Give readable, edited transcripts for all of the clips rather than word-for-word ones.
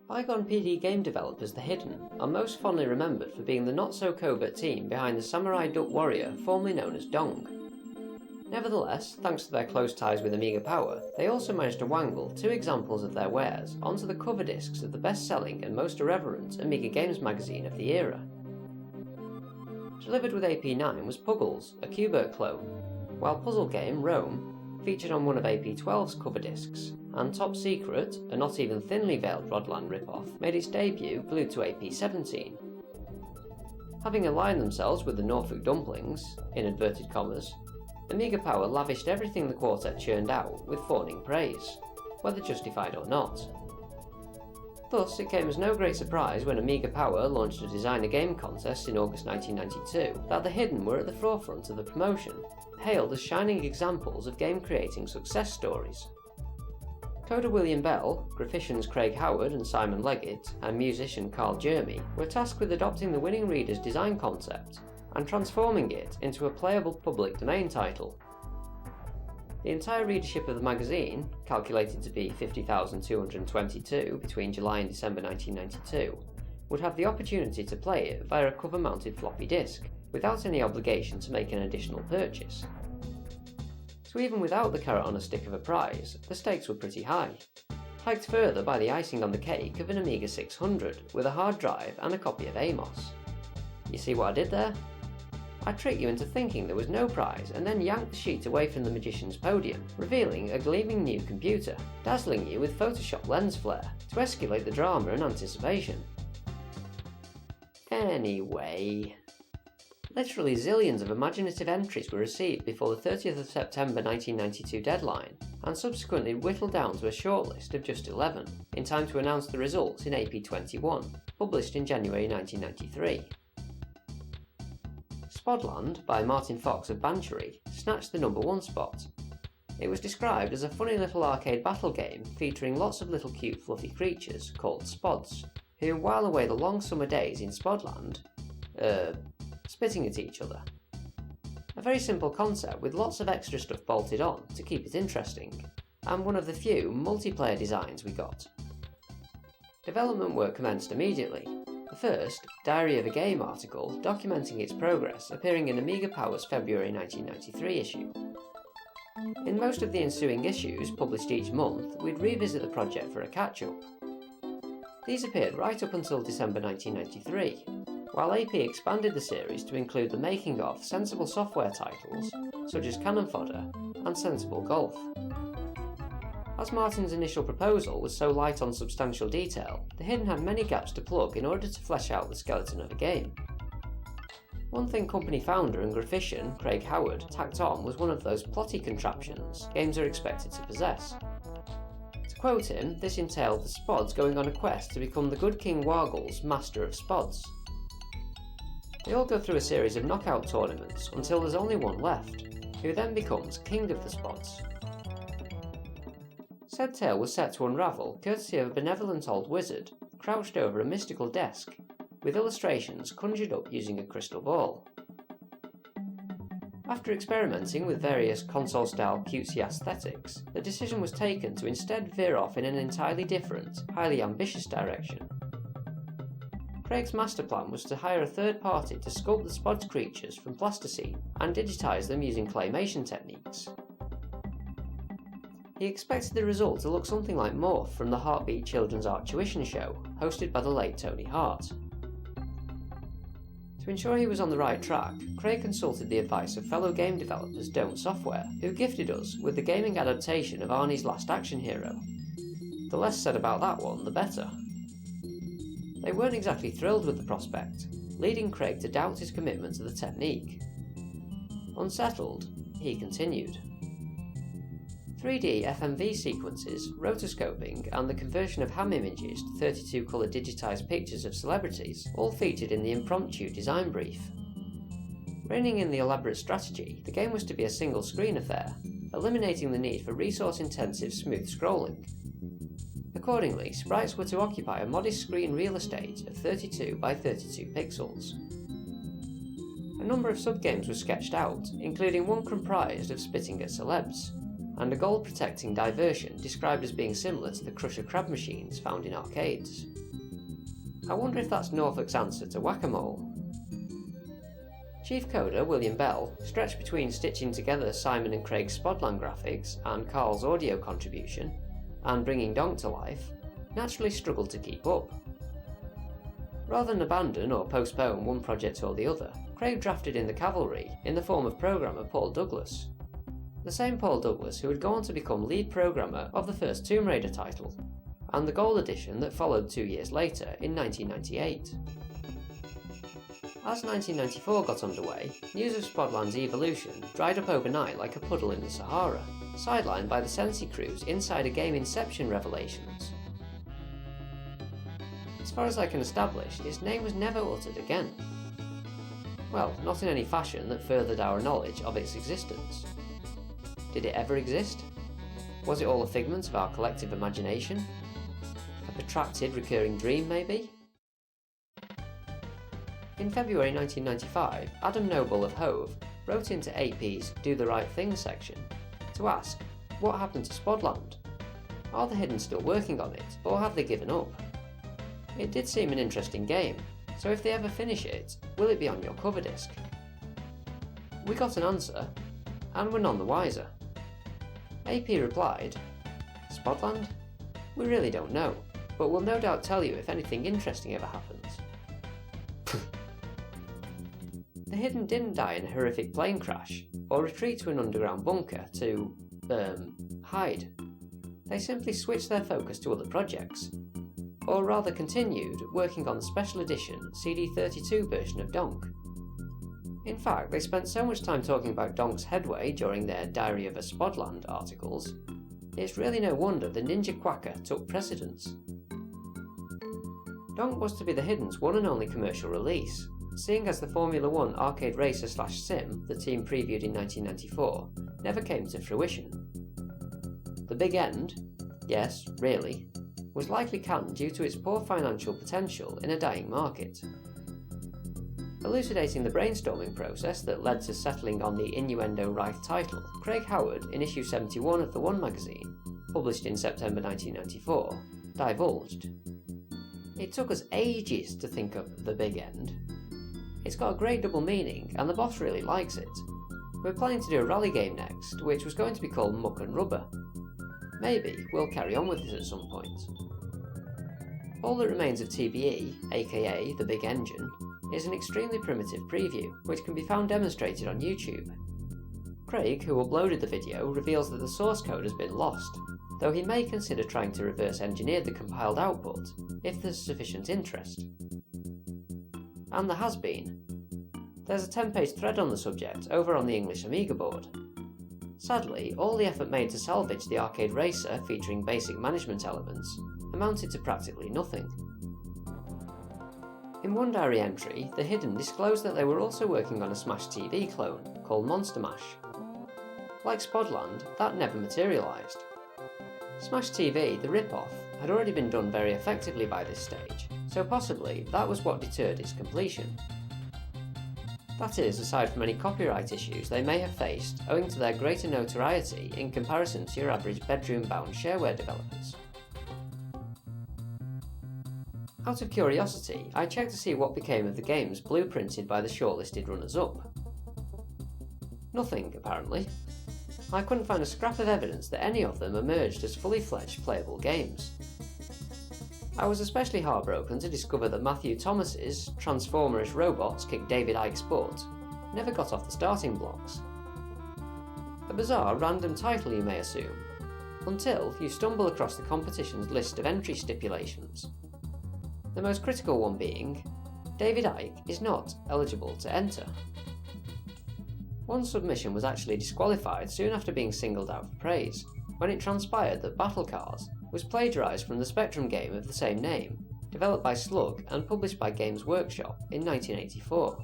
Bygone PD game developers The Hidden are most fondly remembered for being the not-so-covert team behind the Samurai Duck Warrior formerly known as Dong. Nevertheless, thanks to their close ties with Amiga Power, they also managed to wangle 2 examples of their wares onto the cover discs of the best-selling and most irreverent Amiga Games magazine of the era. Delivered with AP9 was Puggles, a Qbert clone, while puzzle game Rome featured on one of AP12's cover discs, and Top Secret, a not even thinly veiled Rodland ripoff, made its debut glued to AP17. Having aligned themselves with the Norfolk Dumplings, in inverted commas, Amiga Power lavished everything the quartet churned out with fawning praise, whether justified or not. Thus, it came as no great surprise when Amiga Power launched a designer game contest in August 1992 that The Hidden were at the forefront of the promotion, hailed as shining examples of game-creating success stories. Coder William Bell, graphicians Craig Howard and Simon Leggett, and musician Carl Jeremy were tasked with adopting the winning reader's design concept and transforming it into a playable public domain title. The entire readership of the magazine, calculated to be 50,222 between July and December 1992, would have the opportunity to play it via a cover-mounted floppy disk, without any obligation to make an additional purchase. So even without the carrot on a stick of a prize, the stakes were pretty high, hiked further by the icing on the cake of an Amiga 600 with a hard drive and a copy of Amos. You see what I did there? I tricked you into thinking there was no prize and then yanked the sheet away from the magician's podium, revealing a gleaming new computer, dazzling you with Photoshop lens flare to escalate the drama and anticipation. Anyway, literally zillions of imaginative entries were received before the 30th of September 1992 deadline, and subsequently whittled down to a shortlist of just 11, in time to announce the results in AP21, published in January 1993. Spodland, by Martin Fox of Banchory, snatched the number 1 spot. It was described as a funny little arcade battle game featuring lots of little cute fluffy creatures called Spods, who while away the long summer days in Spodland, spitting at each other. A very simple concept with lots of extra stuff bolted on to keep it interesting, and one of the few multiplayer designs we got. Development work commenced immediately, the first Diary of a Game article documenting its progress appearing in Amiga Power's February 1993 issue. In most of the ensuing issues, published each month, we'd revisit the project for a catch-up. These appeared right up until December 1993, while AP expanded the series to include the making of sensible software titles such as Cannon Fodder and Sensible Golf. As Martin's initial proposal was so light on substantial detail, The Hidden had many gaps to plug in order to flesh out the skeleton of a game. One thing company founder and graphician Craig Howard tacked on was one of those plotty contraptions games are expected to possess. To quote him, this entailed the Spods going on a quest to become the good King Wargle's master of Spods. They all go through a series of knockout tournaments until there's only one left, who then becomes King of the Spods. Said tale was set to unravel courtesy of a benevolent old wizard crouched over a mystical desk, with illustrations conjured up using a crystal ball. After experimenting with various console-style cutesy aesthetics, the decision was taken to instead veer off in an entirely different, highly ambitious direction. Craig's master plan was to hire a third party to sculpt the Spods creatures from plasticine and digitise them using claymation techniques. He expected the result to look something like Morph from the Heartbeat Children's Art Tuition show, hosted by the late Tony Hart. To ensure he was on the right track, Craig consulted the advice of fellow game developers Don't Software, who gifted us with the gaming adaptation of Arnie's Last Action Hero. The less said about that one, the better. They weren't exactly thrilled with the prospect, leading Craig to doubt his commitment to the technique. Unsettled, he continued. 3D FMV sequences, rotoscoping, and the conversion of ham images to 32-colour digitised pictures of celebrities all featured in the impromptu design brief. Reining in the elaborate strategy, the game was to be a single-screen affair, eliminating the need for resource-intensive smooth scrolling. Accordingly, sprites were to occupy a modest screen real estate of 32 by 32 pixels. A number of subgames were sketched out, including one comprised of spitting at celebs, and a gold-protecting diversion described as being similar to the Crusher crab machines found in arcades. I wonder if that's Norfolk's answer to whack-a-mole. Chief coder William Bell, stretched between stitching together Simon and Craig's Spodland graphics and Carl's audio contribution, and bringing Donk to life, naturally struggled to keep up. Rather than abandon or postpone one project or the other, Craig drafted in the cavalry in the form of programmer Paul Douglas. The same Paul Douglas who would go on to become lead programmer of the first Tomb Raider title, and the Gold Edition that followed 2 years later in 1998. As 1994 got underway, news of Spodland's evolution dried up overnight like a puddle in the Sahara, sidelined by the Sensi crew's Insider Game Inception revelations. As far as I can establish, its name was never uttered again. Well, not in any fashion that furthered our knowledge of its existence. Did it ever exist? Was it all a figment of our collective imagination? A protracted, recurring dream, maybe? In February 1995, Adam Noble of Hove wrote into AP's Do the Right Thing section to ask, what happened to Spodland? Are the Hidden still working on it, or have they given up? It did seem an interesting game, so if they ever finish it, will it be on your cover disc? We got an answer, and were none the wiser. AP replied, Spodland? We really don't know, but we'll no doubt tell you if anything interesting ever happens. The Hidden didn't die in a horrific plane crash, or retreat to an underground bunker to, hide. They simply switched their focus to other projects, or rather continued working on the special edition CD32 version of Donk. In fact, they spent so much time talking about Donk's headway during their Diary of a Spodland articles, it's really no wonder the Ninja Quacker took precedence. Donk was to be the Hidden's one and only commercial release, seeing as the Formula 1 arcade racer/sim the team previewed in 1994 never came to fruition. The Big End, yes, really, was likely canned due to its poor financial potential in a dying market. Elucidating the brainstorming process that led to settling on the innuendo-rife title, Craig Howard, in issue 71 of The One magazine, published in September 1994, divulged. It took us ages to think of The Big End. It's got a great double meaning, and the boss really likes it. We're planning to do a rally game next, which was going to be called Muck and Rubber. Maybe we'll carry on with it at some point. All that remains of TBE, aka The Big Engine, is an extremely primitive preview, which can be found demonstrated on YouTube. Craig, who uploaded the video, reveals that the source code has been lost, though he may consider trying to reverse engineer the compiled output, if there's sufficient interest. And there has been. There's a 10-page thread on the subject over on the English Amiga board. Sadly, all the effort made to salvage the arcade racer featuring basic management elements amounted to practically nothing. In one diary entry, The Hidden disclosed that they were also working on a Smash TV clone called Monster Mash. Like Spodland, that never materialised. Smash TV, the rip-off, had already been done very effectively by this stage, so possibly that was what deterred its completion. That is, aside from any copyright issues they may have faced owing to their greater notoriety in comparison to your average bedroom-bound shareware developers. Out of curiosity, I checked to see what became of the games blueprinted by the shortlisted runners-up. Nothing, apparently. I couldn't find a scrap of evidence that any of them emerged as fully fledged playable games. I was especially heartbroken to discover that Matthew Thomas's Transformerish Robots Kick David Icke's Butt never got off the starting blocks. A bizarre random title, you may assume, until you stumble across the competition's list of entry stipulations. The most critical one being, David Icke is not eligible to enter. One submission was actually disqualified soon after being singled out for praise, when it transpired that Battle Cars was plagiarised from the Spectrum game of the same name, developed by Slug and published by Games Workshop in 1984.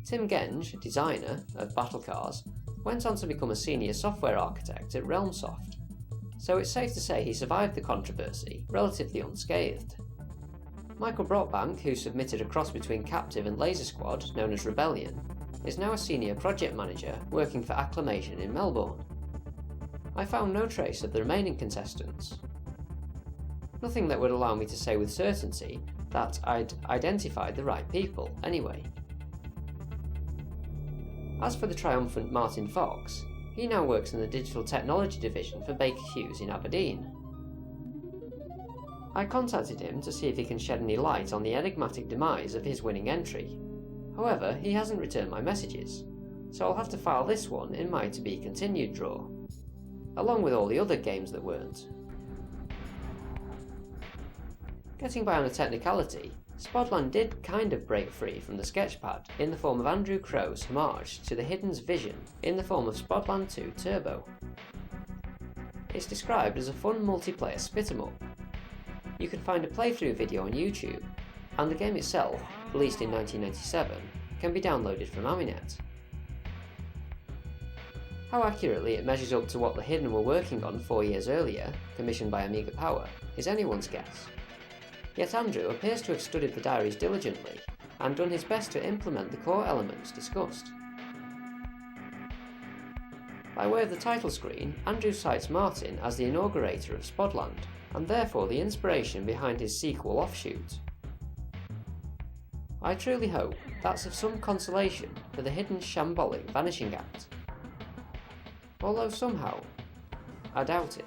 Tim Genge, designer of Battle Cars, went on to become a senior software architect at Realmsoft, so it's safe to say he survived the controversy relatively unscathed. Michael Brockbank, who submitted a cross between Captive and Laser Squad, known as Rebellion, is now a senior project manager working for Acclamation in Melbourne. I found no trace of the remaining contestants. Nothing that would allow me to say with certainty that I'd identified the right people, anyway. As for the triumphant Martin Fox, he now works in the digital technology division for Baker Hughes in Aberdeen. I contacted him to see if he can shed any light on the enigmatic demise of his winning entry. However, he hasn't returned my messages, so I'll have to file this one in my to be continued drawer, along with all the other games that weren't. Getting by on a technicality, Spodland did kind of break free from the sketchpad in the form of Andrew Crow's homage to the Hidden's vision in the form of Spodland II Turbo. It's described as a fun multiplayer spit-em-up. You can find a playthrough video on YouTube, and the game itself, released in 1997, can be downloaded from Aminet. How accurately it measures up to what the Hidden were working on 4 years earlier, commissioned by Amiga Power, is anyone's guess. Yet Andrew appears to have studied the diaries diligently and done his best to implement the core elements discussed. By way of the title screen, Andrew cites Martin as the inaugurator of Spodland, and therefore the inspiration behind his sequel offshoot. I truly hope that's of some consolation for the Hidden's shambolic vanishing act. Although somehow, I doubt it.